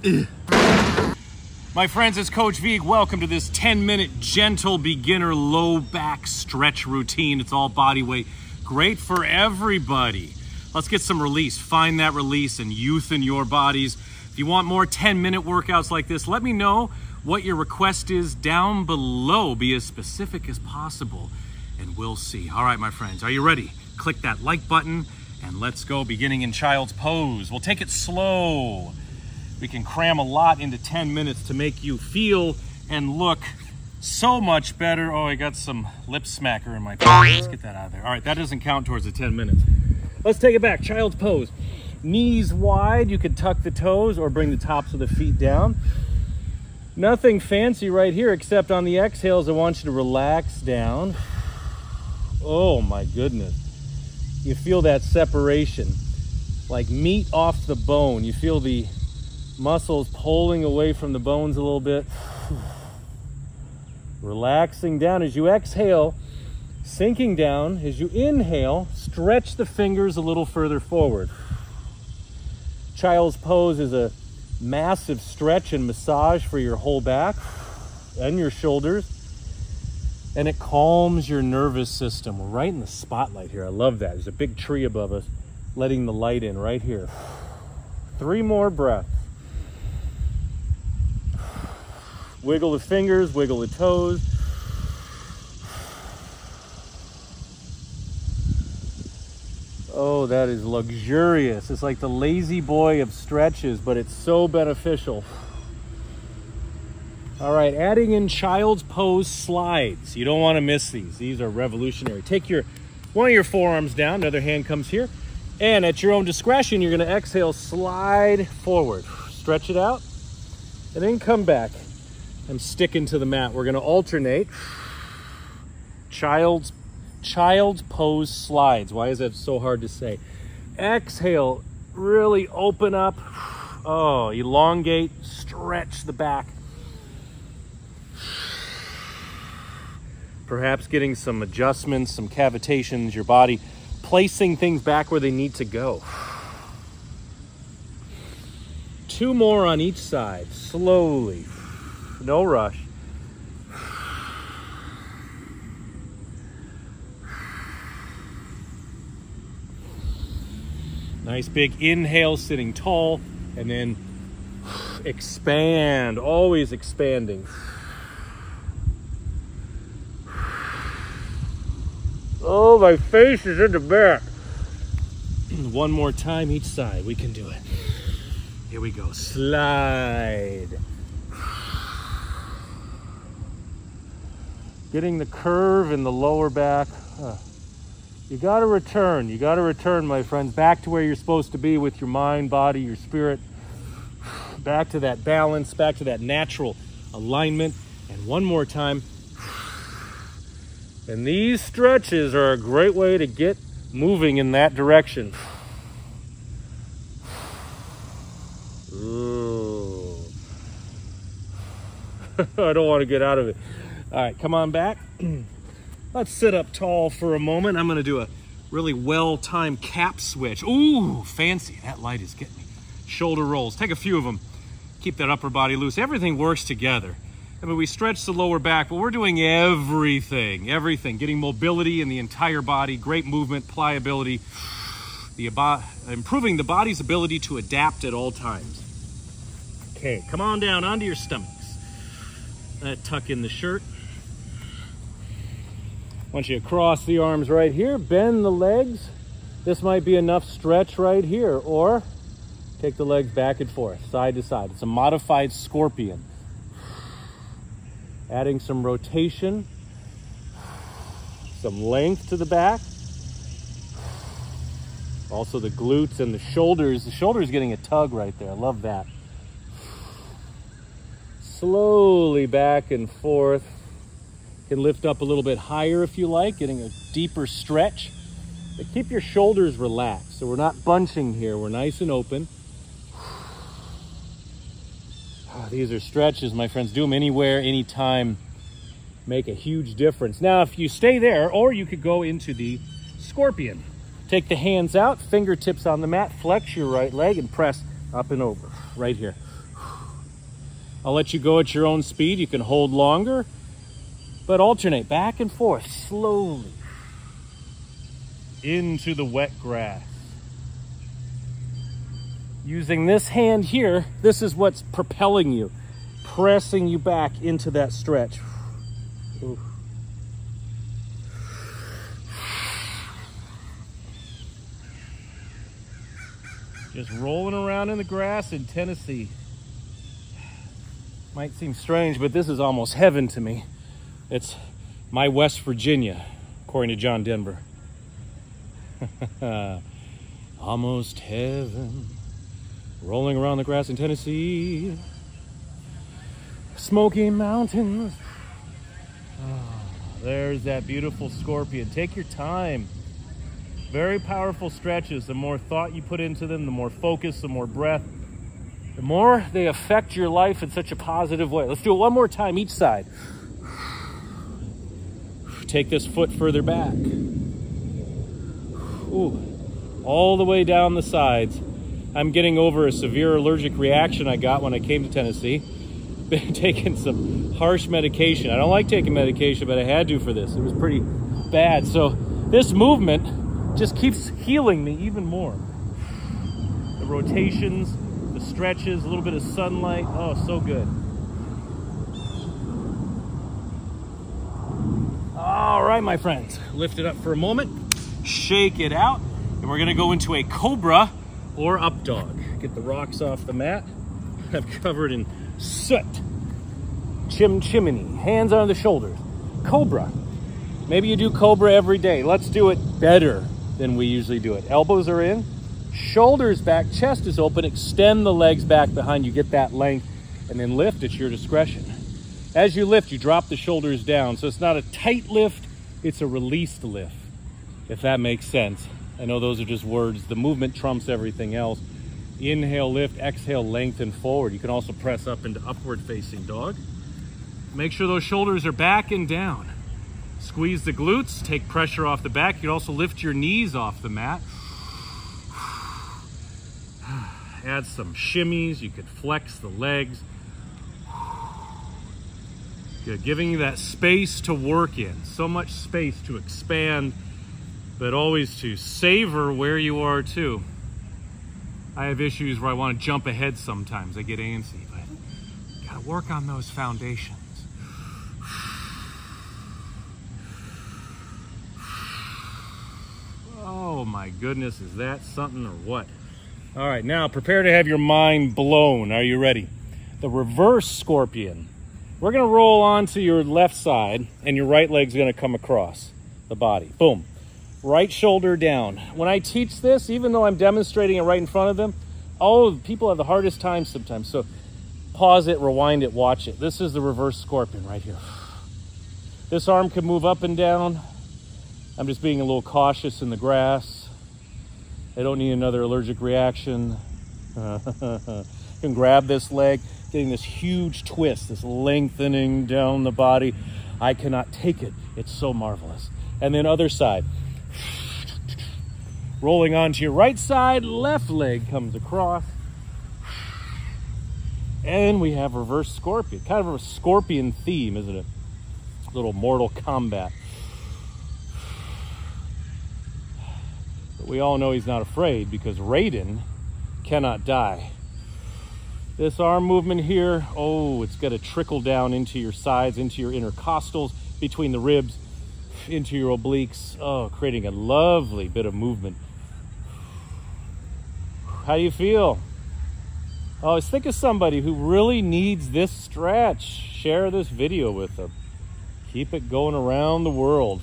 My friends, it's Coach Vigue. Welcome to this 10-minute gentle beginner low back stretch routine. It's all body weight. Great for everybody. Let's get some release. Find that release and youth in your bodies. If you want more 10-minute workouts like this, let me know what your request is down below. Be as specific as possible, and we'll see. All right, my friends, are you ready? Click that like button, and let's go, beginning in child's pose. We'll take it slow. We can cram a lot into 10 minutes to make you feel and look so much better. Oh, I got some lip smacker in my throat. Let's get that out of there. All right, that doesn't count towards the 10 minutes. Let's take it back. Child's pose. Knees wide. You could tuck the toes or bring the tops of the feet down. Nothing fancy right here, except on the exhales, I want you to relax down. Oh my goodness. You feel that separation, like meat off the bone. You feel the muscles pulling away from the bones a little bit. Relaxing down as you exhale, sinking down. As you inhale, stretch the fingers a little further forward. Child's pose is a massive stretch and massage for your whole back and your shoulders, and it calms your nervous system. We're right in the spotlight here. I love that. There's a big tree above us letting the light in right here. 3 more breaths. Wiggle the fingers, wiggle the toes. Oh, that is luxurious. It's like the lazy boy of stretches, but it's so beneficial. All right, adding in child's pose slides. You don't want to miss these. These are revolutionary. Take one of your forearms down, another hand comes here, and at your own discretion, you're going to exhale, slide forward. Stretch it out, and then come back. I'm sticking to the mat. We're going to alternate child's pose slides. Why is that so hard to say? Exhale, really open up. Oh, elongate, stretch the back. Perhaps getting some adjustments, some cavitations, your body placing things back where they need to go. 2 more on each side, slowly. No rush. Nice big inhale, sitting tall, and then expand, always expanding. Oh, my face is in the back. 1 more time each side. We can do it. Here we go. Slide. Getting the curve in the lower back. You got to return. You got to return, my friends, back to where you're supposed to be with your mind, body, your spirit. Back to that balance, back to that natural alignment. And 1 more time. And these stretches are a great way to get moving in that direction. Ooh. I don't want to get out of it. All right, come on back. Let's sit up tall for a moment. I'm going to do a really well-timed cap switch. Ooh, fancy. That light is getting me. Shoulder rolls. Take a few of them. Keep that upper body loose. Everything works together. I mean, we stretch the lower back, but we're doing everything. Getting mobility in the entire body, great movement, pliability, improving the body's ability to adapt at all times. Okay, come on down onto your stomachs. Tuck in the shirt. I want you to cross the arms right here, bend the legs. This might be enough stretch right here, or take the legs back and forth, side to side. It's a modified scorpion. Adding some rotation, some length to the back. Also the glutes and the shoulders. The shoulder's getting a tug right there. I love that. Slowly back and forth. Can lift up a little bit higher if you like, getting a deeper stretch. But keep your shoulders relaxed. So we're not bunching here. We're nice and open. These are stretches, my friends. Do them anywhere, anytime. Make a huge difference. Now, if you stay there, or you could go into the scorpion. Take the hands out, fingertips on the mat, flex your right leg, and press up and over, right here. I'll let you go at your own speed. You can hold longer, but alternate back and forth slowly into the wet grass. Using this hand here, this is what's propelling you, pressing you back into that stretch. Ooh. Just rolling around in the grass in Tennessee. Might seem strange, but this is almost heaven to me. It's my West Virginia, according to John Denver. Almost heaven. Rolling around the grass in Tennessee. Smoky Mountains. Oh, there's that beautiful scorpion. Take your time. Very powerful stretches. The more thought you put into them, the more focus, the more breath, the more they affect your life in such a positive way. Let's do it one more time each side. Take this foot further back. Ooh, all the way down the sides. I'm getting over a severe allergic reaction I got when I came to Tennessee. Been taking some harsh medication. I don't like taking medication, but I had to for this. It was pretty bad. So this movement just keeps healing me even more. The rotations, the stretches, a little bit of sunlight. Oh, so good. All right, my friends, lift it up for a moment, shake it out, and we're gonna go into a Cobra or Up Dog. Get the rocks off the mat. I'm covered in soot. Chimney, hands on the shoulders. Cobra. Maybe you do Cobra every day. Let's do it better than we usually do it. Elbows are in, shoulders back, chest is open. Extend the legs back behind you, get that length, and then lift at your discretion. As you lift, you drop the shoulders down. So it's not a tight lift, it's a released lift, if that makes sense. I know those are just words. The movement trumps everything else. Inhale, lift, exhale, lengthen forward. You can also press up into upward facing dog. Make sure those shoulders are back and down. Squeeze the glutes, take pressure off the back. You can also lift your knees off the mat. Add some shimmies. You could flex the legs. Good. Giving you that space to work in. So much space to expand, but always to savor where you are too. I have issues where I want to jump ahead sometimes. I get antsy, but you gotta work on those foundations. Oh my goodness, is that something or what? All right, now prepare to have your mind blown. Are you ready? The reverse scorpion. We're gonna roll onto your left side and your right leg's gonna come across the body. Boom. Right shoulder down. When I teach this, even though I'm demonstrating it right in front of them, people have the hardest time sometimes. So pause it, rewind it, watch it. This is the reverse scorpion right here. This arm can move up and down. I'm just being a little cautious in the grass. I don't need another allergic reaction. You can grab this leg, getting this huge twist, this lengthening down the body. I cannot take it. It's so marvelous. And then other side. Rolling onto your right side, left leg comes across. And we have reverse scorpion. Kind of a scorpion theme, isn't it? A little Mortal Kombat. But we all know he's not afraid because Raiden cannot die. This arm movement here, oh, it's got to trickle down into your sides, into your intercostals, between the ribs, into your obliques. Oh, creating a lovely bit of movement. How do you feel? Oh, let's think of somebody who really needs this stretch. Share this video with them. Keep it going around the world.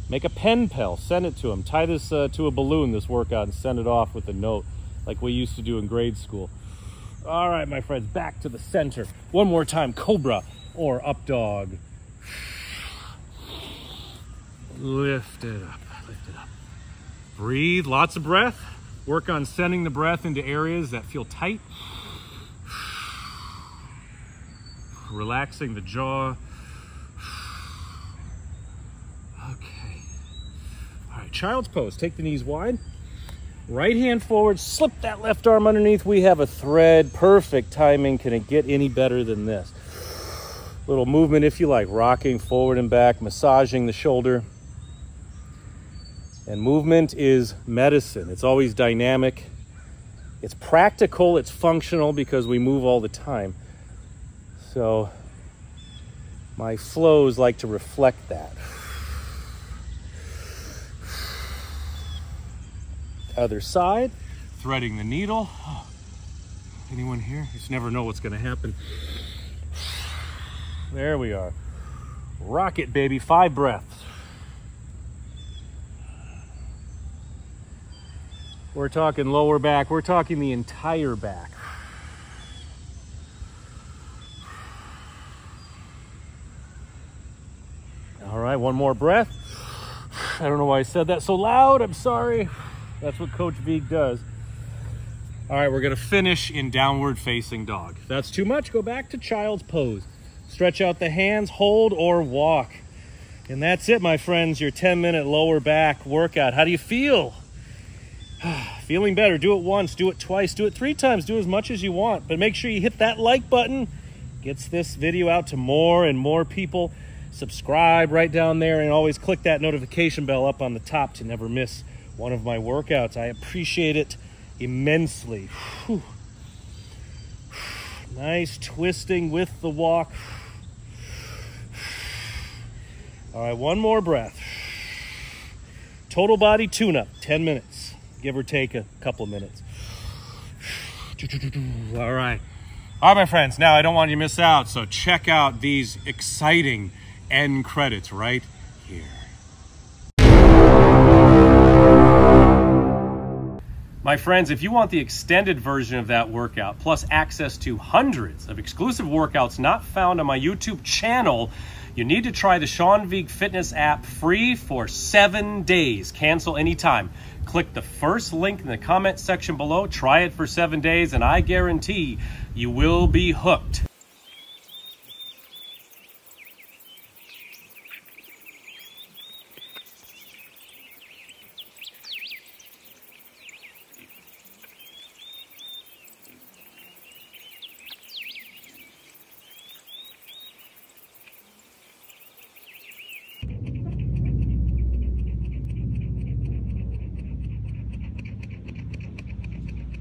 Make a pen pal, send it to them. Tie this to a balloon, this workout, and send it off with a note like we used to do in grade school. All right, my friends, back to the center. One more time, Cobra or Up Dog. Lift it up, lift it up. Breathe, lots of breath. Work on sending the breath into areas that feel tight. Relaxing the jaw. Okay. All right, child's pose. Take the knees wide. Right hand forward, slip that left arm underneath. We have a thread. Perfect timing. Can it get any better than this? Little movement if you like, rocking forward and back, massaging the shoulder. And movement is medicine. It's always dynamic. It's practical, it's functional because we move all the time. So my flows like to reflect that. Other side, threading the needle. Oh, anyone here? You just never know what's gonna happen. There we are. Rock it, baby, 5 breaths. We're talking lower back, we're talking the entire back. All right, one more breath. I don't know why I said that so loud, I'm sorry. That's what Coach Vigue does. All right, we're gonna finish in downward facing dog. If that's too much, go back to child's pose. Stretch out the hands, hold or walk. And that's it, my friends, your 10-minute lower back workout. How do you feel? Feeling better. Do it once, do it twice, do it 3 times, do as much as you want. But make sure you hit that like button. Gets this video out to more and more people. Subscribe right down there and always click that notification bell up on the top to never miss one of my workouts. I appreciate it immensely. Whew. Nice twisting with the walk. All right, one more breath. Total body tune-up, 10 minutes, give or take a couple minutes. All right, my friends, now I don't want you to miss out, so check out these exciting end credits right here. My friends, if you want the extended version of that workout, plus access to hundreds of exclusive workouts not found on my YouTube channel, you need to try the Sean Vigue Fitness app free for 7 days. Cancel anytime. Click the first link in the comment section below. Try it for 7 days, and I guarantee you will be hooked.